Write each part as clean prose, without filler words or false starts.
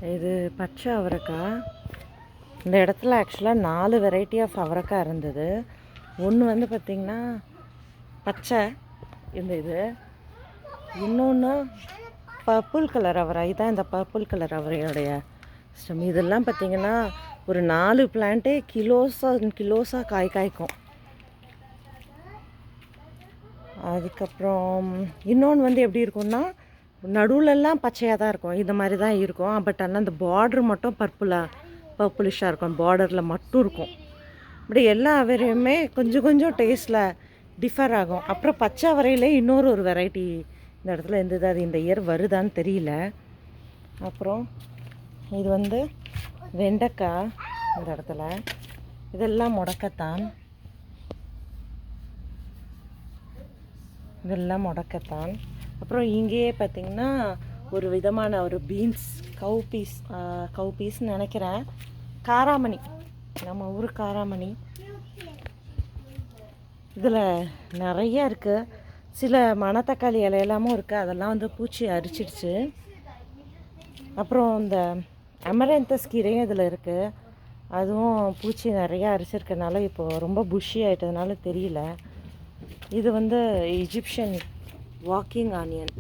இது பச்சை அவரைக்காய். இந்த இடத்துல ஆக்சுவலாக 4 வெரைட்டி ஆஃப் அவரைக்காய் இருந்தது. ஒன்று வந்து பார்த்திங்கன்னா பச்சை இது, இன்னொன்று பர்பிள் கலர் அவரை. இதுதான் இந்த பர்பிள் கலர் அவரையோடைய ஸ்டெம். இதெல்லாம் பார்த்திங்கன்னா ஒரு 4 பிளான்ட்டே கிலோஸாக காய்க்கும். அதுக்கப்புறம் இன்னொன்று வந்து எப்படி இருக்கும்னா நடுவுலெல்லாம் பச்சையாக தான் இருக்கும், இந்த மாதிரி தான் இருக்கும். பட் ஆனால் அந்த பார்டர் மட்டும் பர்பிளிஷாக இருக்கும், பார்டரில் மட்டும் இருக்கும். இப்படி எல்லா அவரையுமே கொஞ்சம் டேஸ்ட்டில் டிஃபர் ஆகும். அப்புறம் பச்சை அவரையிலே இன்னொரு வெரைட்டி இந்த இடத்துல இருந்தது, அது இந்த இயர் வருதான்னு தெரியல. அப்புறம் இது வந்து வெண்டைக்காய் இந்த இடத்துல. இதெல்லாம் முடக்கத்தான், இதெல்லாம் முடக்கத்தான். அப்புறம் இங்கேயே பார்த்திங்கன்னா ஒரு விதமான ஒரு பீன்ஸ் கவு பீஸ்ன்னு நினைக்கிறேன், காராமணி, நம்ம ஊர் காராமணி. இதில் நிறைய இருக்குது. சில மணத்தக்காளி இலையெல்லாமும் இருக்குது, அதெல்லாம் வந்து பூச்சி அரிச்சிடுச்சு. அப்புறம் இந்த அமரந்தஸ் கீரையும் இதில் இருக்குது, அதுவும் பூச்சி நிறையா அரிச்சிருக்கனால இப்போது ரொம்ப புஷி ஆகிட்டதுனால தெரியல. இது வந்து இஜிப்ஷியன் வாக்கிங் ஆனியன்.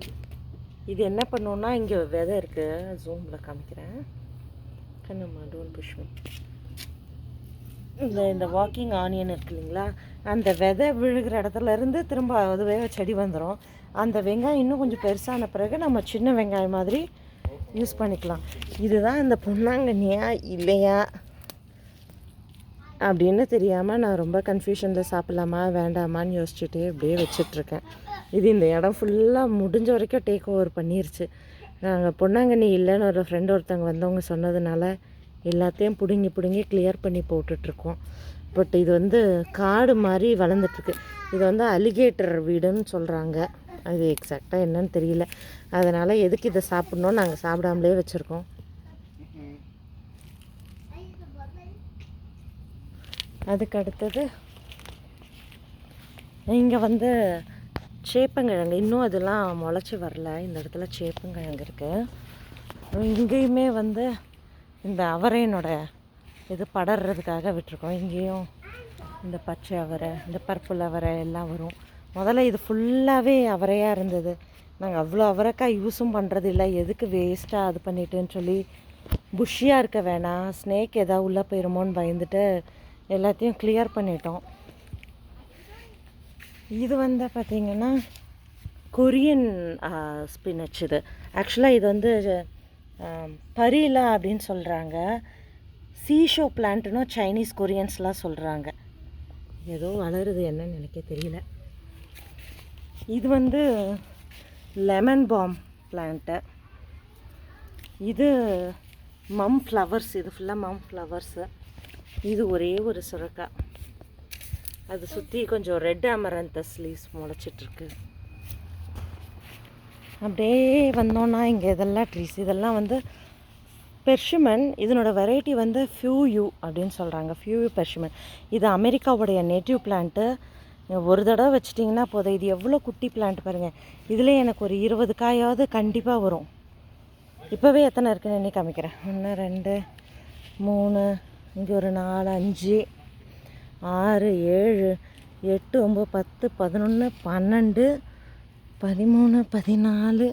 இது என்ன பண்ணோன்னா இங்கே விதை இருக்குது, ஜூமில் காமிக்கிறேன். கண்ணுமா டோன்ட் புஷ் மீ. இந்த வாக்கிங் ஆனியன் இருக்கு இல்லைங்களா, அந்த விதை விழுகிற இடத்துலேருந்து திரும்ப அதுவே செடி வந்துடும். அந்த வெங்காயம் இன்னும் கொஞ்சம் பெருசான பிறகு நம்ம சின்ன வெங்காயம் மாதிரி யூஸ் பண்ணிக்கலாம். இதுதான் இந்த பொன்னாங்கண்ணியா இல்லையா அப்படின்னு தெரியாமல் நான் ரொம்ப கன்ஃபியூஷனில் சாப்பிட்லாமா வேண்டாமான்னு யோசிச்சுட்டே அப்படியே வச்சிட்ருக்கேன். இது இந்த இடம் ஃபுல்லாக முடிஞ்ச வரைக்கும் டேக் ஓவர் பண்ணிருச்சு. நாங்கள் பொன்னாங்கண்ணி இல்லைன்னு ஒரு ஃப்ரெண்டு ஒருத்தவங்க வந்தவங்க சொன்னதுனால எல்லாத்தையும் பிடுங்கி கிளியர் பண்ணி போட்டுட்ருக்கோம். பட் இது வந்து காடு மாதிரி வளர்ந்துட்டுருக்கு. இது வந்து அலிகேட்டர் வீடுன்னு சொல்கிறாங்க, அது எக்ஸாக்டாக என்னன்னு தெரியல. அதனால் எதுக்கு இதை சாப்பிட்ணும், நாங்கள் சாப்பிடாமலே வச்சுருக்கோம். அதுக்கு அடுத்தது இங்கே வந்து சேப்பங்கிழங்கு, இன்னும் அதெல்லாம் முளைச்சி வரல. இந்த இடத்துல சேப்பங்கிழங்கு இருக்குது. இங்கேயுமே வந்து இந்த அவரையினோட இது படறதுக்காக விட்டுருக்கோம். இங்கேயும் இந்த பச்சை அவரை, இந்த பர்பிள் அவரை எல்லாம் வரும். முதல்ல இது ஃபுல்லாகவே அவரையாக இருந்தது. நாங்கள் அவ்வளோ அவரைக்காய் யூஸும் பண்ணுறது இல்லை, எதுக்கு வேஸ்ட்டாக அது பண்ணிட்டுன்னு சொல்லி புஷ்ஷியாக இருக்க வேணாம், ஸ்னேக் எதாவது உள்ளே போயிருமோன்னு பயந்துட்டு எல்லாத்தையும் கிளியர் பண்ணிட்டோம். இது வந்து பார்த்திங்கன்னா கொரியன் ஸ்பினச். இது ஆக்சுவலாக இது வந்து பரீலா அப்படின்னு சொல்கிறாங்க. சீஷோ பிளான்ட்டுன்னு சைனீஸ் கொரியன்ஸ்லாம் சொல்கிறாங்க. ஏதோ வளருது, என்னன்னு எனக்கு தெரியல. இது வந்து லெமன் பாம் பிளான்ட்டு. இது மம் ஃப்ளவர்ஸ், இது ஃபுல்லாக மம் ஃப்ளவர்ஸு. இது ஒரே ஒரு சுரக்காய், அது சுற்றி கொஞ்சம் ரெட் அமரந்தஸ் லீவ்ஸ் முளைச்சிட்ருக்கு. அப்படியே வந்தோன்னா இங்கே இதெல்லாம் ட்ரீஸ், இதெல்லாம் வந்து பெர்ஷிமன். இதனோட வெரைட்டி வந்து ஃபியூ அப்படின்னு சொல்கிறாங்க, ஃபியூ பெர்ஷிமன். இது அமெரிக்காவுடைய நேட்டிவ் பிளான்ட்டு. ஒரு தடவை வச்சிட்டிங்கன்னா போதும். இது எவ்வளோ குட்டி பிளான்ட் பாருங்கள். இதில் எனக்கு ஒரு 20 காயாவது கண்டிப்பாக வரும். இப்போவே எத்தனை இருக்குன்னு எண்ணி காமிக்கிறேன். 1 2 3, இங்கே ஒரு 4 5 6 7 8 9 10 11 12 13 14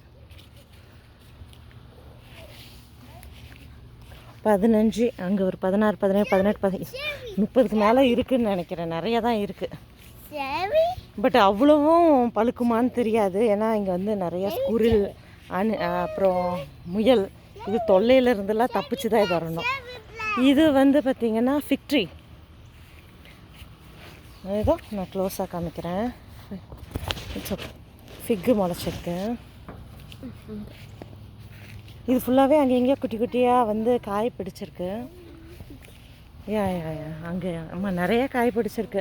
15, அங்கே ஒரு 16 17 18 30க்கு மேலே இருக்குதுன்னு நினைக்கிறேன். நிறைய தான் இருக்குது. பட் அவ்வளவும் பழுக்குமான்னு தெரியாது, ஏன்னா இங்கே வந்து நிறைய குரில் அப்புறம் முயல் இது தொல்லையிலேருந்துலாம் தப்பிச்சு தான் இது வரணும். இது வந்து பார்த்திங்கன்னா ஃபிக்ட்ரி. ஏதோ நான் க்ளோஸாக காமிக்கிறேன். ஃபிக்கு முளைச்சிருக்கு. இது ஃபுல்லாகவே அங்கே எங்கேயோ குட்டி குட்டியாக வந்து காய் பிடிச்சிருக்கு. அங்கே ஆமாம் நிறைய காய் பிடிச்சிருக்கு.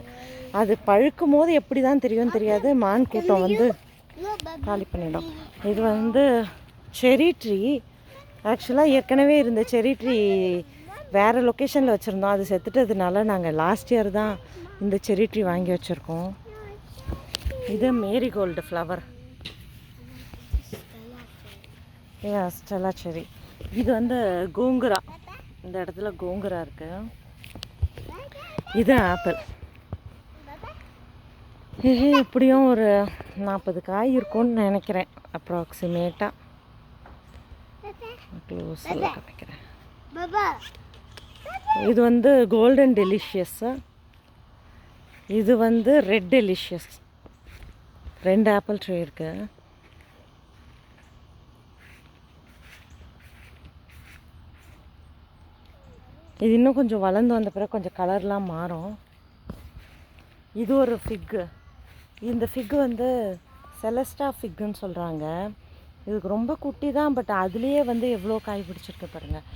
அது பழுக்கும் போது எப்படி தான் தெரியாது, மான் கூட்டம் வந்து காலி பண்ணிடும். இது வந்து செரி ட்ரீ. ஆக்சுவலாக ஏற்கனவே இருந்த செரி ட்ரீ வேறு லொக்கேஷனில் வச்சுருந்தோம், அது செத்துட்டதுனால நாங்கள் லாஸ்ட் இயர் தான் இந்த செரி ட்ரீ வாங்கி வச்சுருக்கோம். இது மேரிகோல்டு ஃப்ளவர், ஸ்டெல்லா செரி. இது வந்து கோங்குரா, இந்த இடத்துல கோங்குரா இருக்குது. இது ஆப்பிள். எப்படியும் ஒரு 40 காய் இருக்கும்னு நினைக்கிறேன் அப்ராக்சிமேட்டாக. க்ளோஸில் காமிக்கிறேன். இது வந்து கோல்டன் டெலிஷியஸ்ஸு, இது வந்து ரெட் டெலிஷியஸ். 2 ஆப்பிள் ட்ரே இருக்குது. இது இன்னும் கொஞ்சம் வளர்ந்து வந்த பிறகு கொஞ்சம் கலர்லாம் மாறும். இது ஒரு ஃபிக்கு. இந்த ஃபிக்கு வந்து செலஸ்டா ஃபிக்குன்னு சொல்கிறாங்க. இதுக்கு ரொம்ப குட்டி தான், பட் அதுலேயே வந்து எவ்வளோ காய் பிடிச்சிருக்கு பாருங்கள்.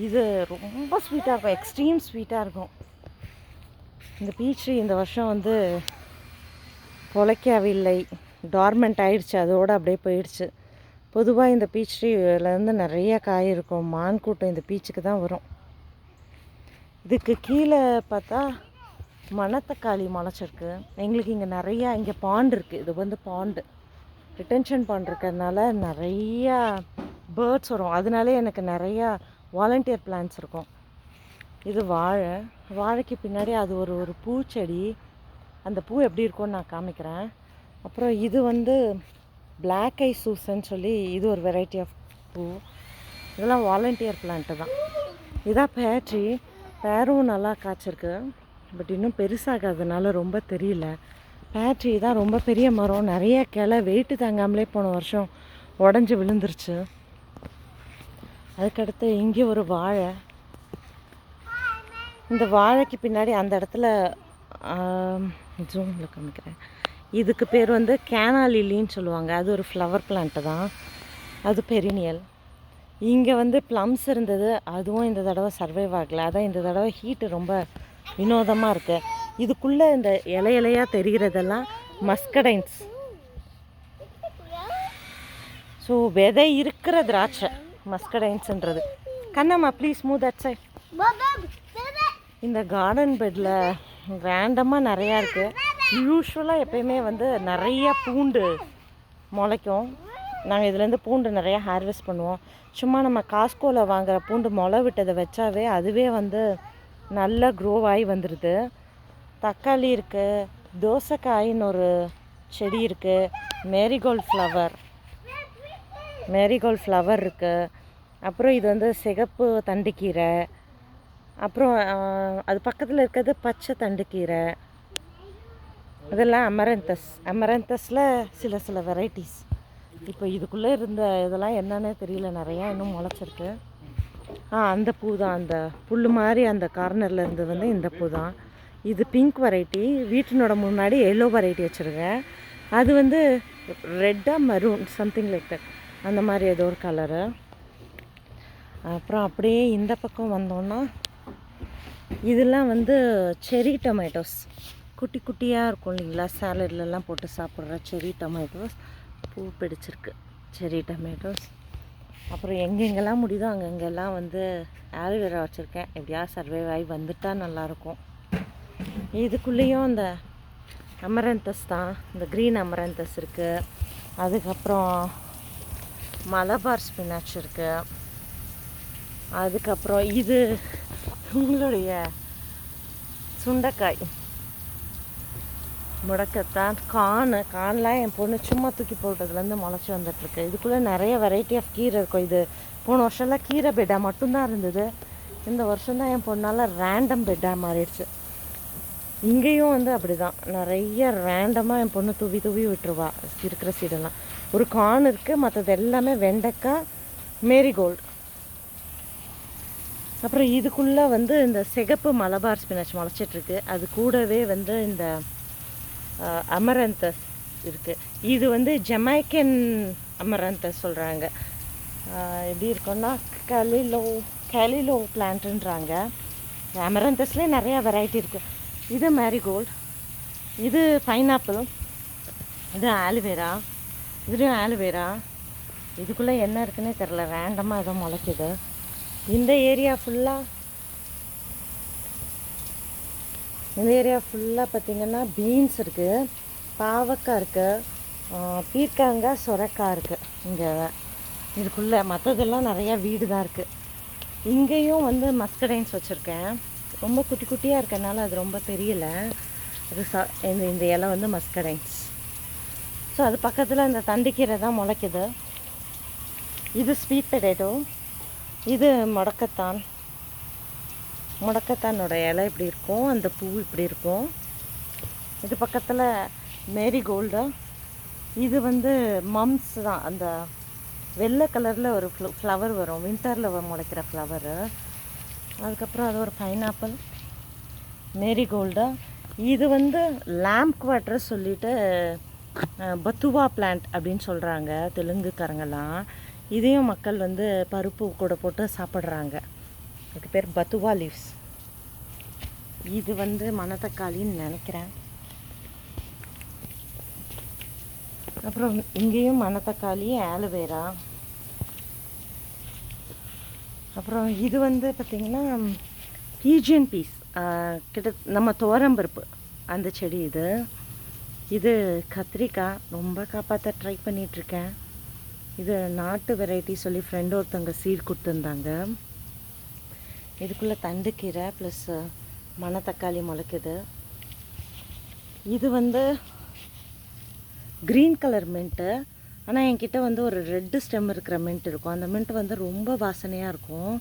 இது ரொம்ப ஸ்வீட்டாக இருக்கும், எக்ஸ்ட்ரீம் ஸ்வீட்டாக இருக்கும். இந்த பீச் ட்ரீ இந்த வருஷம் வந்து பொழைக்கவில்லை, டார்மெண்ட் ஆயிடுச்சு, அதோடு அப்படியே போயிடுச்சு. பொதுவாக இந்த பீச் ட்ரீலேருந்து நிறைய காய் இருக்கும். மான் கூட்டம் இந்த பீச்சுக்கு தான் வரும். இதுக்கு கீழே பார்த்தா மணத்தக்காளி முளைச்சிருக்கு. எங்களுக்கு இங்கே நிறையா, இங்கே பாண்ட் இருக்குது. இது வந்து பாண்டு, ரிட்டென்ஷன் பாண்ட் இருக்கிறதுனால நிறையா பேர்ட்ஸ் வரும். அதனாலே எனக்கு நிறையா வாலண்டியர் பிளான்ஸ் இருக்கும். இது வாழை. வாழைக்கு பின்னாடி அது ஒரு பூச்செடி. அந்த பூ எப்படி இருக்கும்னு நான் காமிக்கிறேன். அப்புறம் இது வந்து பிளாக் ஐ சூசன்னு சொல்லி இது ஒரு வெரைட்டி ஆஃப் பூ. இதெல்லாம் வாலண்டியர் பிளான்ட்டு தான். இதான் பேட்ரி. பேரும் நல்லா காய்ச்சிருக்கு, பட் இன்னும் பெருசாகாததுனால ரொம்ப தெரியல. பேட்ரி தான் ரொம்ப பெரிய மரம், நிறைய கிளை வெயிட்டு தாங்காமலே போன வருஷம் உடஞ்சி விழுந்துருச்சு. அதுக்கடுத்து இங்கே ஒரு வாழை. இந்த வாழைக்கு பின்னாடி அந்த இடத்துல ஜூமில் காமிக்கிறேன். இதுக்கு பேர் வந்து கேனா லில்லின்னு சொல்லுவாங்க. அது ஒரு ஃப்ளவர் பிளான்ட்டு தான், அது பெரினியல். இங்கே வந்து ப்ளம்ஸ் இருந்தது, அதுவும் இந்த தடவை சர்வைவ் ஆகலை. அதான் இந்த தடவை ஹீட்டு ரொம்ப வினோதமாக இருக்குது. இதுக்குள்ளே இந்த இலையாக தெரிகிறதெல்லாம் மஸ்கடைன்ஸ். ஸோ விதை இருக்கிற திராட்சை மஸ்கடைன்ஸுன்றது. Kannamma please move that side. இந்த கார்டன் பெட்டில் ரேண்டமாக நிறையா இருக்குது. யூஸ்வலாக எப்பயுமே வந்து நிறையா பூண்டு முளைக்கும். நாங்கள் இதுலேருந்து பூண்டு நிறையா ஹார்வெஸ்ட் பண்ணுவோம். சும்மா நம்ம காஸ்கோவில் வாங்குகிற பூண்டு முளை விட்டதை வச்சாவே அதுவே வந்து நல்லா க்ரோவ் ஆகி வந்துடுது. தக்காளி இருக்குது, தோசைக்காயின்னு ஒரு செடி இருக்குது, மேரிகோல்ட் ஃப்ளவர் இருக்குது. அப்புறம் இது வந்து சிகப்பு தண்டுக்கீரை. அப்புறம் அது பக்கத்தில் இருக்கிறது பச்சை தண்டுக்கீரை. இதெல்லாம் அமரந்தஸில் சில வெரைட்டிஸ். இப்போ இதுக்குள்ளே இருந்த இதெல்லாம் என்னன்னே தெரியல, நிறையா இன்னும் முளைச்சிருக்கு. அந்த பூ தான், அந்த புல் மாதிரி அந்த கார்னரில் இருந்தது வந்து இந்த பூ தான். இது பிங்க் வெரைட்டி. வீட்டினோட முன்னாடி எல்லோ வெரைட்டி வச்சுருக்கேன். அது வந்து ரெட்டாக மரூன் சம்திங் லைக் தட், அந்த மாதிரி ஏதோ ஒரு கலரு. அப்புறம் அப்படியே இந்த பக்கம் வந்தோன்னா இதெல்லாம் வந்து செரி டொமேட்டோஸ். குட்டி குட்டியாக இருக்கும் இல்லைங்களா, சாலட்லலாம் போட்டு சாப்பிட்ற செரி டொமேட்டோஸ். பூ பிடிச்சிருக்கு செரி டொமேட்டோஸ். அப்புறம் எங்கெங்கெல்லாம் முடியுதோ அங்கெங்கெல்லாம் வந்து ஆலோவேரா வச்சுருக்கேன். எப்படியா சர்வைவ் ஆகி வந்துட்டால் நல்லாயிருக்கும். இதுக்குள்ளேயும் இந்த அமரந்தஸ் தான், இந்த க்ரீன் அமரந்தஸ் இருக்குது. அதுக்கப்புறம் மலபார் ஸ்பினாச் இருக்குது. அதுக்கப்புறம் இது உங்களுடைய சுண்டைக்காய் முடக்கத்தான். கான்லாம் என் பொண்ணு சும்மா தூக்கி போட்டதுலேருந்து முளைச்சி வந்துட்டுருக்கு. இதுக்குள்ளே நிறைய வெரைட்டி ஆஃப் கீரை இருக்கும். இது போன வருஷம்லாம் கீரை பெட்டாக மட்டும்தான் இருந்தது. இந்த வருஷம்தான் என் பொண்ணால் ரேண்டம் பெட்டாக மாறிடுச்சு. இங்கேயும் வந்து அப்படி தான், நிறைய ரேண்டமாக என் பொண்ணு தூவி விட்டுருவா இருக்கிற சீடெல்லாம். ஒரு கான் இருக்குது, மற்றது எல்லாமே வெண்டைக்காய், மேரிகோல்டு. அப்புறம் இதுக்குள்ளே வந்து இந்த சிகப்பு மலபார் ஸ்பினாச் முளைச்சிட்ருக்கு. அது கூடவே வந்து இந்த அமரந்தஸ் இருக்குது. இது வந்து ஜமைக்கன் அமரந்தஸ் சொல்கிறாங்க. எப்படி இருக்குன்னா கலிலோ பிளான்ட்டுன்றாங்க. அமரந்தஸ்லேயே நிறையா வெரைட்டி இருக்குது. இது மேரிகோல்டு, இது பைனாப்பிள், இது ஆலுவேரா, இதுலேயும் ஆலுவேரா. இதுக்குள்ளே என்ன இருக்குன்னே தெரில, ரேண்டமாக ஏதோ முளைக்குது. இந்த ஏரியா ஃபுல்லாக பார்த்திங்கன்னா பீன்ஸ் இருக்குது, பாவக்காய் இருக்குது, பீர்க்காங்காய், சுரக்காய் இருக்குது. இங்கே இதுக்குள்ளே மற்றதெல்லாம் நிறையா வீடு தான் இருக்குது. இங்கேயும் வந்து மஸ்கடைன்ஸ் வச்சுருக்கேன். ரொம்ப குட்டி குட்டியாக இருக்கனால அது ரொம்ப தெரியல. அது இந்த இலை வந்து மஸ்கடைன்ஸ். ஸோ அது பக்கத்தில் இந்த தண்டுக்கீரை தான் முளைக்குது. இது ஸ்வீட் பொட்டேட்டோ, இது முடக்கத்தானோட இலை இப்படி இருக்கும், அந்த பூ இப்படி இருக்கும். இது பக்கத்தில் மேரிகோல்டு. இது வந்து மம்ஸ் தான், அந்த வெள்ளை கலரில் ஒரு ஃப்ளவர் வரும், வின்டரில் முளைக்கிற ஃப்ளவரு. அதுக்கப்புறம் அது ஒரு பைனாப்பிள், மேரிகோல்டு. இது வந்து லேம்ப் குவாட்டர் சொல்லிட்டு பத்துவா பிளான்ட் அப்படின்னு சொல்கிறாங்க தெலுங்குக்காரங்கெல்லாம். இதையும் மக்கள் வந்து பருப்பு கூட போட்டு சாப்பிட்றாங்க. இதுக்கு பேர் பத்துவா லீவ்ஸ். இது வந்து மணத்தக்காளின்னு நினைக்கிறேன். அப்புறம் இங்கேயும் மணத்தக்காளி, ஆலோவேரா. அப்புறம் இது வந்து பார்த்திங்கன்னா பீஜியன் பீஸ், நம்ம துவரம்பருப்பு அந்த செடி. இது கத்திரிக்காய், ரொம்ப காப்பாற்ற ட்ரை பண்ணிகிட்ருக்கேன். இது நாட்டு வெரைட்டி சொல்லி ஃப்ரெண்டு ஒருத்தவங்க சீட் கொடுத்துருந்தாங்க. இதுக்குள்ளே தண்டுக்கீரை ப்ளஸ் மணத்தக்காளி முளைக்குது. இது வந்து க்ரீன் கலர் மின்ட்டு. ஆனால் என்கிட்ட வந்து ஒரு ரெட்டு ஸ்டெம் இருக்கிற மின்ட் இருக்கும். அந்த மின்ட் வந்து ரொம்ப வாசனையாக இருக்கும்.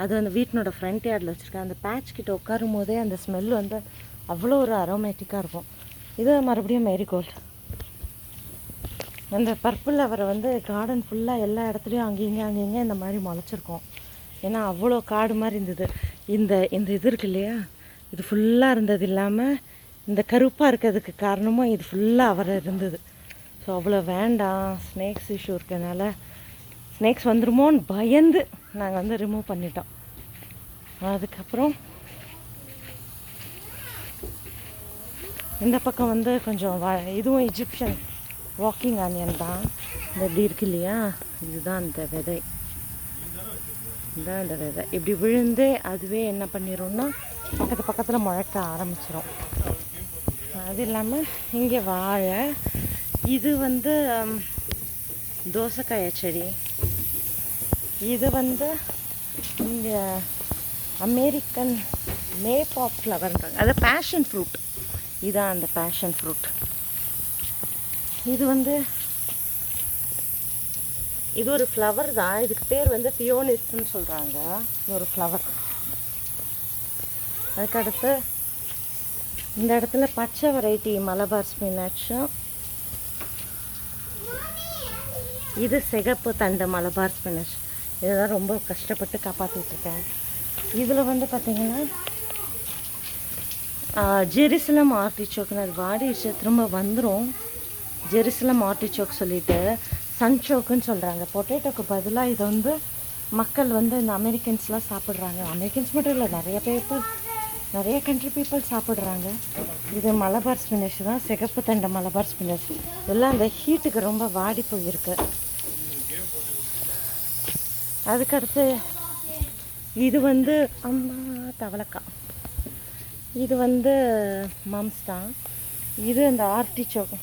அது அந்த வீட்டினோட ஃப்ரண்ட் யார்டில் வச்சுருக்கேன். அந்த பேட்ச் கிட்ட உட்காரும் போதே அந்த ஸ்மெல் வந்து அவ்வளோ ஒரு அரோமேட்டிக்காக இருக்கும். இது மறுபடியும் மேரிகோல்டு. அந்த பர்பிள் அவரை வந்து கார்டன் ஃபுல்லாக எல்லா இடத்துலையும் அங்கேங்க இந்த மாதிரி முளைச்சிருக்கோம். ஏன்னா அவ்வளோ காடு மாதிரி இருந்தது. இந்த இது இருக்கு இல்லையா, இது ஃபுல்லாக இருந்தது இல்லாமல் இந்த கருப்பாக இருக்கிறதுக்கு காரணமும் இது ஃபுல்லாக அவரை இருந்தது. ஸோ அவ்வளோ வேண்டாம், ஸ்னேக்ஸ் இஷ்யூ இருக்கனால ஸ்னேக்ஸ் வந்துருமோன்னு பயந்து நாங்கள் வந்து ரிமூவ் பண்ணிட்டோம். அதுக்கப்புறம் இந்த பக்கம் வந்து கொஞ்சம் இதுவும் எஜிப்ஷியன் வாக்கிங் ஆனியன் தான். இந்த இப்படி இருக்கு இல்லையா, இதுதான் அந்த விதை. இதுதான் இந்த விதை இப்படி விழுந்து அதுவே என்ன பண்ணிடும்னா பக்கத்தில் முளைக்க ஆரம்பிச்சிடும். அது இல்லாமல் இங்கே வாழை. இது வந்து தோசைக்காய செடி. இது வந்து இங்கே அமெரிக்கன் மேபாப் ஃப்ளவர்ன்றாங்க, அது பேஷன் ஃப்ரூட். இதுதான் அந்த பேஷன் ஃப்ரூட். இது வந்து இது ஒரு ஃப்ளவர் தான். இதுக்கு பேர் வந்து பியோனிஸ்ன்னு சொல்கிறாங்க. இது ஒரு ஃப்ளவர். அதுக்கடுத்து இந்த இடத்துல பச்சை வெரைட்டி மலபார் ஸ்பினாச்சும், இது சிகப்பு தண்டு மலபார் ஸ்பினாச். இதுதான் ரொம்ப கஷ்டப்பட்டு காப்பாற்றிட்டுருக்கேன். இதில் வந்து பார்த்திங்கன்னா ஜெருசலம் ஆர்டிச்சோக்குன்னு அது வாடிடுச்சு, திரும்ப வந்துடும். ஜெருசலம் ஆர்டிச்சோக் சொல்லிட்டு சன்சோக்குன்னு சொல்கிறாங்க. பொட்டேட்டோக்கு பதிலாக இதை வந்து மக்கள் வந்து இந்த அமெரிக்கன்ஸ்லாம் சாப்பிட்றாங்க. அமெரிக்கன்ஸ் மட்டும் இல்லை, நிறைய கண்ட்ரி பீப்புள் சாப்பிட்றாங்க. இது மலபார் ஸ்பினச் தான், சிகப்பு தண்டை மலபார் ஸ்பினச். இதெல்லாம் அந்த ஹீட்டுக்கு ரொம்ப வாடி போயிருக்கு. அதுக்கடுத்து இது வந்து தவளக்காய். இது வந்து மம்ஸ் தான். இது அந்த ஆர்டிச்சோக்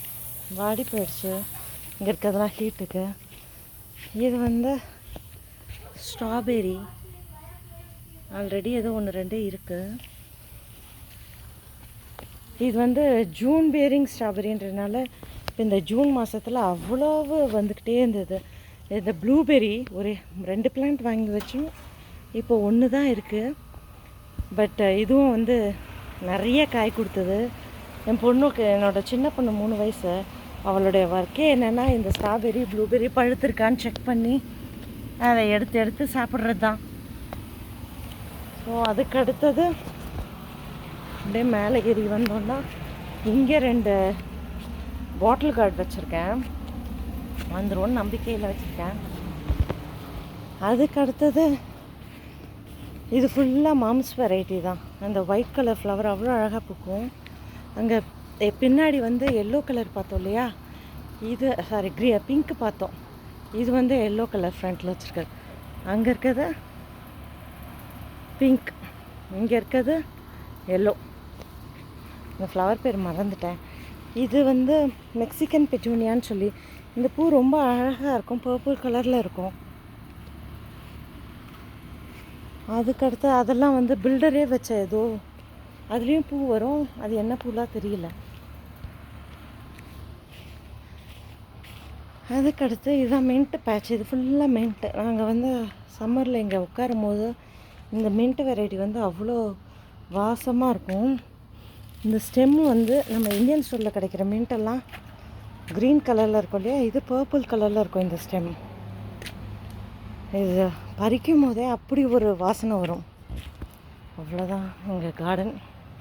வாடி போயிடுச்சு, இங்கே இருக்கிறதெல்லாம் ஹீட்டுக்கு. இது வந்து ஸ்ட்ராபெரி, ஆல்ரெடி ஏதோ 1-2 இருக்குது. இது வந்து ஜூன் பேரிங் ஸ்ட்ராபெரின்றதுனால இப்போ இந்த ஜூன் மாதத்தில் அவ்வளோவு வந்துக்கிட்டே இருந்தது. இந்த ப்ளூபெரி ஒரு 2 பிளான்ட் வாங்கி வச்சோம், இப்போ 1 தான் இருக்குது. பட் இதுவும் வந்து நிறைய காய் கொடுத்தது. என் பொண்ணுக்கு, என்னோடய சின்ன பொண்ணு 3 வயசு, அவளுடைய ஒர்க்கே என்னென்னா இந்த ஸ்ட்ராபெரி ப்ளூபெரி பழுத்திருக்கான்னு செக் பண்ணி அதை எடுத்து சாப்பிட்றது தான். ஸோ அதுக்கு அடுத்தது அப்படியே மேலே ஏறி வந்தோன்னா இங்கே 2 பாட்டில் கார்டு வச்சுருக்கேன். வந்துடும் நம்பிக்கையில் வச்சுருக்கேன். அதுக்கு அடுத்தது இது ஃபுல்லாக மம்ஸ் வெரைட்டி தான். அந்த ஒயிட் கலர் ஃப்ளவர் அவ்வளோ அழகாக பூக்கும். அங்கே பின்னாடி வந்து எல்லோ கலர் பார்த்தோம் இல்லையா, இது பிங்க் பார்த்தோம். இது வந்து எல்லோ கலர் ஃப்ரண்ட்டில் வச்சுருக்காரு. அங்கே இருக்கிறது பிங்க், இங்கே இருக்கிறது எல்லோ. இந்த ஃப்ளவர் பேர் மறந்துட்டேன். இது வந்து மெக்சிகன் பெட்டூனியான்னு சொல்லி, இந்த பூ ரொம்ப அழகாக இருக்கும், பர்பிள் கலரில் இருக்கும். அதுக்கடுத்து அதெல்லாம் வந்து பில்டரே வச்ச ஏதோ, அதுலேயும் பூ வரும், அது என்ன பூலாம் தெரியல. அதுக்கடுத்து இதுதான் மின்ட்டு பேட்ச். இது ஃபுல்லாக மின்ட்டு. நாங்கள் வந்து சம்மரில் இங்கே உட்காரும் போது இந்த மின்ட்டு வெரைட்டி வந்து அவ்வளோ வாசமாக இருக்கும். இந்த ஸ்டெம்மு வந்து நம்ம இந்தியன் ஸ்டோரில் கிடைக்கிற மின்ட்டெல்லாம் க்ரீன் கலரில் இருக்கும் இல்லையா, இது பர்பிள் கலரில் இருக்கும் இந்த ஸ்டெம். இது பறிக்கும் போதே அப்படி ஒரு வாசனை வரும். அவ்வளோதான் எங்கள் கார்டன்.